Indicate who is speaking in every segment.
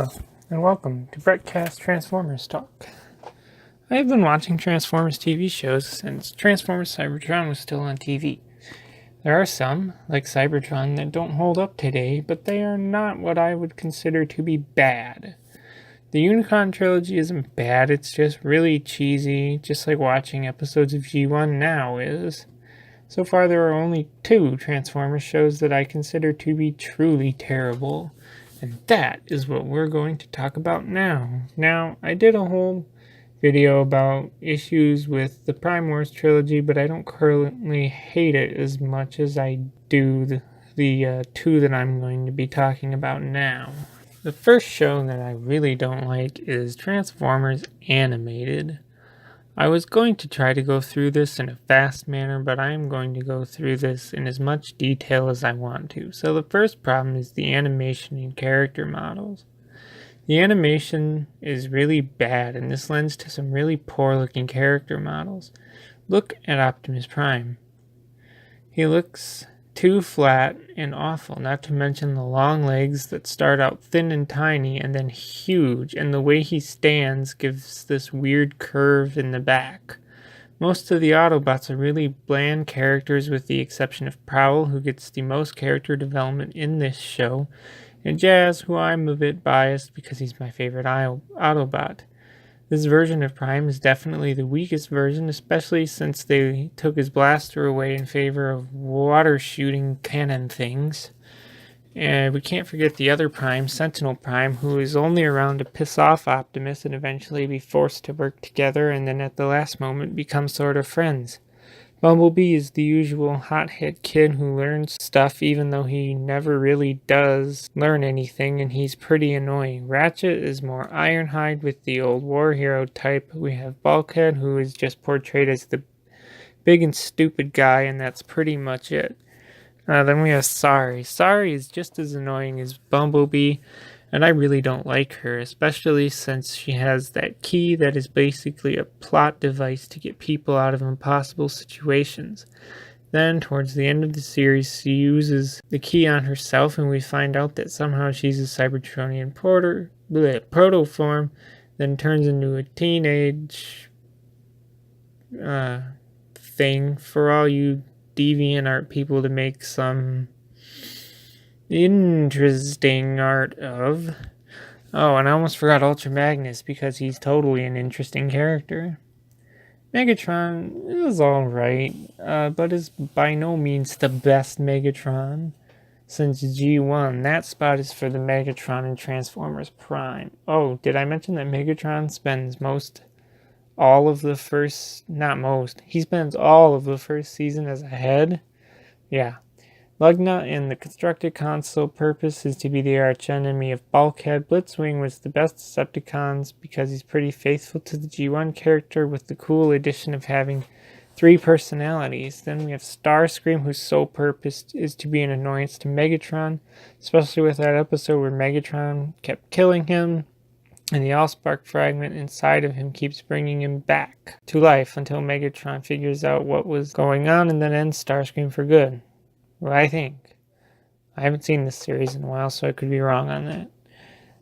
Speaker 1: Hello, and welcome to Brettcast Transformers Talk. I have been watching Transformers TV shows since Transformers Cybertron was still on TV. There are some, like Cybertron, that don't hold up today, but they are not what I would consider to be bad. The Unicron trilogy isn't bad, it's just really cheesy, just like watching episodes of G1 now is. So far there are only 2 Transformers shows that I consider to be truly terrible. And that is what we're going to talk about now. Now, I did a whole video about issues with the Prime Wars trilogy, but I don't currently hate it as much as I do the 2 that I'm going to be talking about now. The first show that I really don't like is Transformers Animated. I was going to try to go through this in a fast manner, but I am going to go through this in as much detail as I want to. So the first problem is the animation and character models. The animation is really bad, and this lends to some really poor looking character models. Look at Optimus Prime. He looks too flat and awful, not to mention the long legs that start out thin and tiny and then huge, and the way he stands gives this weird curve in the back. Most of the Autobots are really bland characters with the exception of Prowl, who gets the most character development in this show, and Jazz, who I'm a bit biased because he's my favorite Autobot. This version of Prime is definitely the weakest version, especially since they took his blaster away in favor of water-shooting cannon things. And we can't forget the other Prime, Sentinel Prime, who is only around to piss off Optimus and eventually be forced to work together and then at the last moment become sort of friends. Bumblebee is the usual hothead kid who learns stuff even though he never really does learn anything, and he's pretty annoying. Ratchet is more Ironhide with the old war hero type. We have Bulkhead, who is just portrayed as the big and stupid guy, and that's pretty much it. Then we have Sari. Sari is just as annoying as Bumblebee, and I really don't like her, especially since she has that key that is basically a plot device to get people out of impossible situations. Then, towards the end of the series, she uses the key on herself, and we find out that somehow she's a Cybertronian proto form, then turns into a teenage thing for all you deviant art people to make some interesting art of. Oh, and I almost forgot Ultra Magnus because he's totally an interesting character. Megatron is alright, but is by no means the best Megatron. Since G1, that spot is for the Megatron in Transformers Prime. Oh, did I mention that Megatron spends all of the first season as a head? Yeah. Lugna in the constructed console purpose is to be the archenemy of Bulkhead. Blitzwing was the best Decepticons because he's pretty faithful to the G1 character with the cool addition of having 3 personalities. Then we have Starscream, whose sole purpose is to be an annoyance to Megatron, especially with that episode where Megatron kept killing him, and the Allspark fragment inside of him keeps bringing him back to life until Megatron figures out what was going on and then ends Starscream for good. Well, I think. I haven't seen this series in a while, so I could be wrong on that.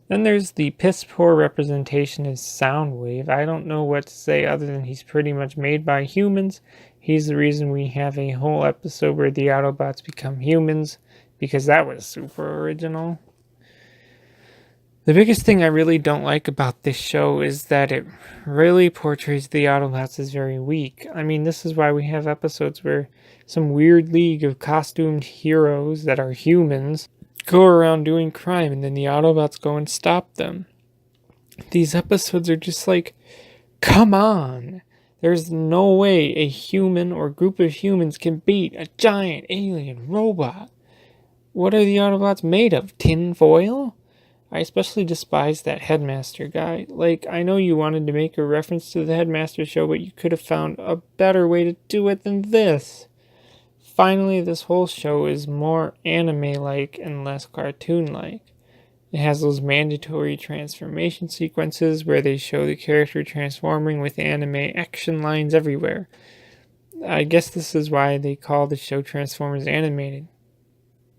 Speaker 1: Then there's the piss-poor representation of Soundwave. I don't know what to say other than he's pretty much made by humans. He's the reason we have a whole episode where the Autobots become humans, because that was super original. The biggest thing I really don't like about this show is that it really portrays the Autobots as very weak. I mean, this is why we have episodes where some weird league of costumed heroes that are humans go around doing crime and then the Autobots go and stop them. These episodes are just like, come on! There's no way a human or group of humans can beat a giant alien robot. What are the Autobots made of? Tin foil? I especially despise that Headmaster guy. Like, I know you wanted to make a reference to the Headmaster show, but you could have found a better way to do it than this. Finally, this whole show is more anime-like and less cartoon-like. It has those mandatory transformation sequences where they show the character transforming with anime action lines everywhere. I guess this is why they call the show Transformers Animated.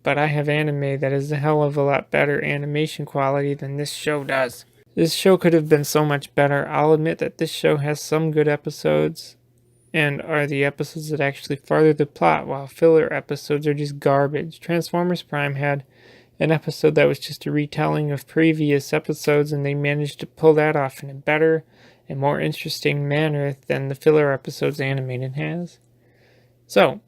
Speaker 1: but I have anime that is a hell of a lot better animation quality than this show does. This show could have been so much better. I'll admit that this show has some good episodes, and are the episodes that actually further the plot, while filler episodes are just garbage. Transformers Prime had an episode that was just a retelling of previous episodes, and they managed to pull that off in a better and more interesting manner than the filler episodes Animated has. So,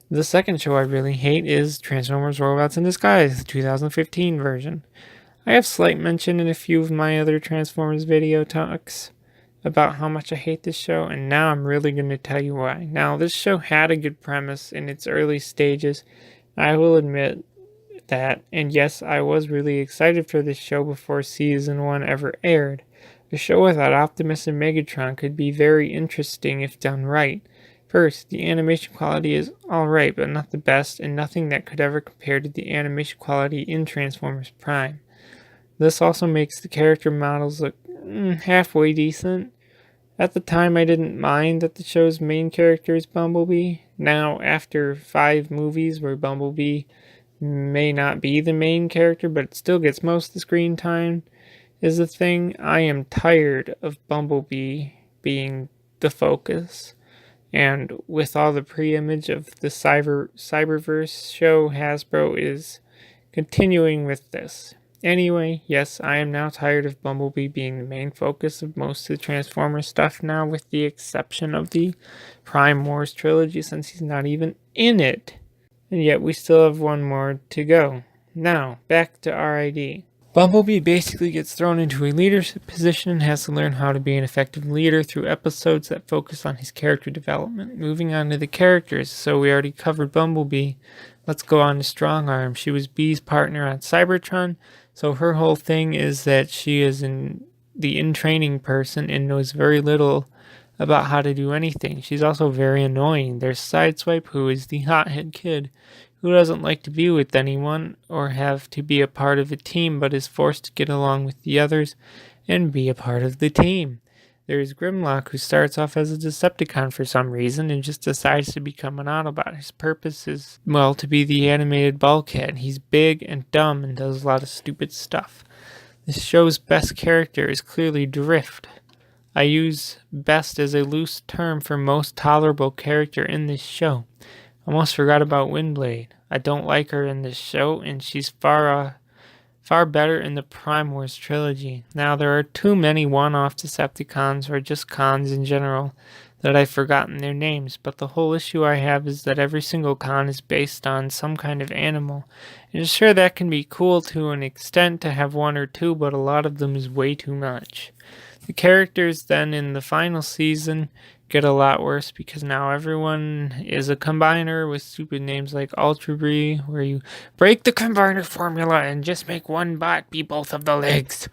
Speaker 1: the second show I really hate is Transformers Robots in Disguise, the 2015 version. I have slight mention in a few of my other Transformers video talks about how much I hate this show, and now I'm really going to tell you why. Now, this show had a good premise in its early stages, I will admit that, and yes, I was really excited for this show before Season 1 ever aired. A show without Optimus and Megatron could be very interesting if done right. First, the animation quality is alright, but not the best, and nothing that could ever compare to the animation quality in Transformers Prime. This also makes the character models look halfway decent. At the time, I didn't mind that the show's main character is Bumblebee. Now, after 5 movies where Bumblebee may not be the main character, but it still gets most of the screen time, is the thing. I am tired of Bumblebee being the focus. And with all the pre-image of the Cyberverse show, Hasbro is continuing with this. Anyway, yes, I am now tired of Bumblebee being the main focus of most of the Transformers stuff now, with the exception of the Prime Wars trilogy, since he's not even in it. And yet we still have one more to go. Now, back to RID. Bumblebee basically gets thrown into a leadership position and has to learn how to be an effective leader through episodes that focus on his character development. Moving on to the characters, so we already covered Bumblebee. Let's go on to Strong Arm. She was Bee's partner on Cybertron, so her whole thing is that she is the in-training person and knows very little about how to do anything. She's also very annoying. There's Sideswipe, who is the hothead kid who doesn't like to be with anyone or have to be a part of a team, but is forced to get along with the others and be a part of the team. There's Grimlock, who starts off as a Decepticon for some reason and just decides to become an Autobot. His purpose is, well, to be the animated Bulkhead. He's big and dumb and does a lot of stupid stuff. This show's best character is clearly Drift. I use best as a loose term for most tolerable character in this show. Almost forgot about Windblade. I don't like her in this show, and she's far better in the Prime Wars trilogy. Now, there are too many one-off Decepticons, or just cons in general, that I've forgotten their names, but the whole issue I have is that every single con is based on some kind of animal. And sure, that can be cool to an extent to have one or two, but a lot of them is way too much. The characters then in the final season get a lot worse because now everyone is a combiner with stupid names like Ultra Bee, where you break the combiner formula and just make one bot be both of the legs.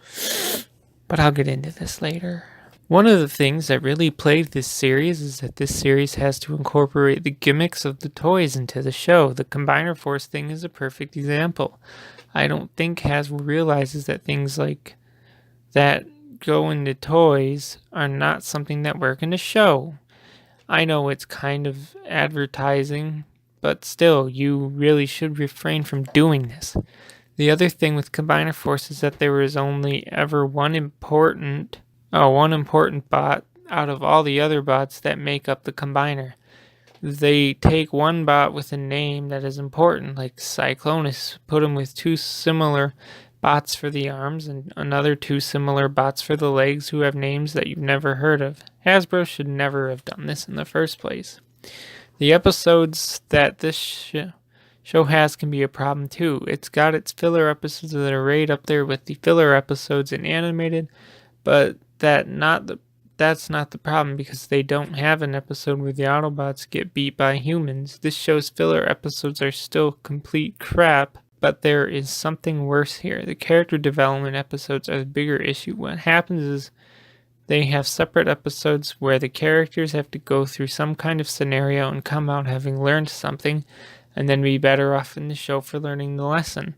Speaker 1: But I'll get into this later. One of the things that really plagued this series is that this series has to incorporate the gimmicks of the toys into the show. The Combiner Force thing is a perfect example. I don't think Hasbro realizes that things like that go into toys are not something that work in a show. I know it's kind of advertising, but still, you really should refrain from doing this. The other thing with Combiner Force is that there was only ever one important bot out of all the other bots that make up the Combiner. They take one bot with a name that is important, like Cyclonus, put him with 2 similar bots for the arms and another 2 similar bots for the legs who have names that you've never heard of. Hasbro should never have done this in the first place. The episodes that this show has can be a problem too. It's got its filler episodes that are right up there with the filler episodes in Animated, but that's not the problem because they don't have an episode where the Autobots get beat by humans. This show's filler episodes are still complete crap. But there is something worse here. The character development episodes are the bigger issue. What happens is they have separate episodes where the characters have to go through some kind of scenario and come out having learned something and then be better off in the show for learning the lesson.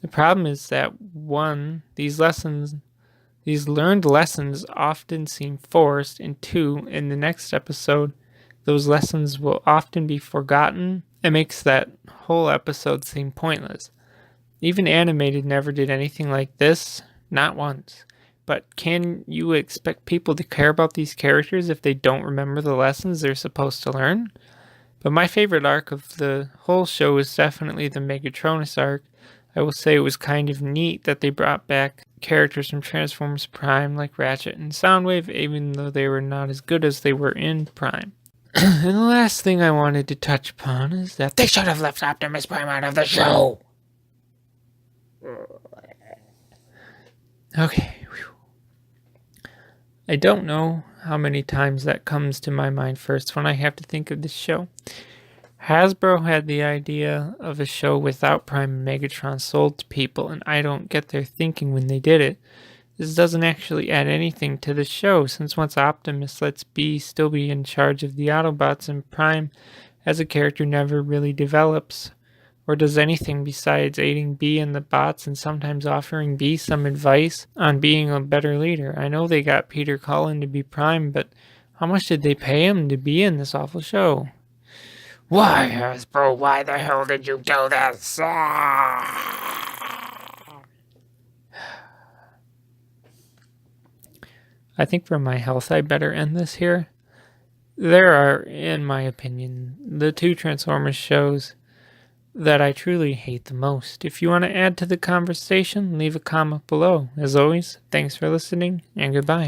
Speaker 1: The problem is that, 1, these learned lessons often seem forced, and 2, in the next episode, those lessons will often be forgotten It makes that whole episode seem pointless. Even animated never did anything like this, not once. But can you expect people to care about these characters if they don't remember the lessons they're supposed to learn? But my favorite arc of the whole show is definitely the Megatronus arc. I will say it was kind of neat that they brought back characters from Transformers Prime like Ratchet and Soundwave, even though they were not as good as they were in Prime. And the last thing I wanted to touch upon is that they should have left Optimus Prime out of the show. Okay. I don't know how many times that comes to my mind first when I have to think of this show. Hasbro had the idea of a show without Prime and Megatron sold to people, and I don't get their thinking when they did it. This doesn't actually add anything to the show, since once Optimus lets B still be in charge of the Autobots, and Prime as a character never really develops or does anything besides aiding B and the bots and sometimes offering B some advice on being a better leader. I know they got Peter Cullen to be Prime, but how much did they pay him to be in this awful show? Why, Hasbro, why the hell did you do this? I think for my health I better end this here. There are, in my opinion, the two Transformers shows that I truly hate the most. If you want to add to the conversation, leave a comment below. As always, thanks for listening, and goodbye.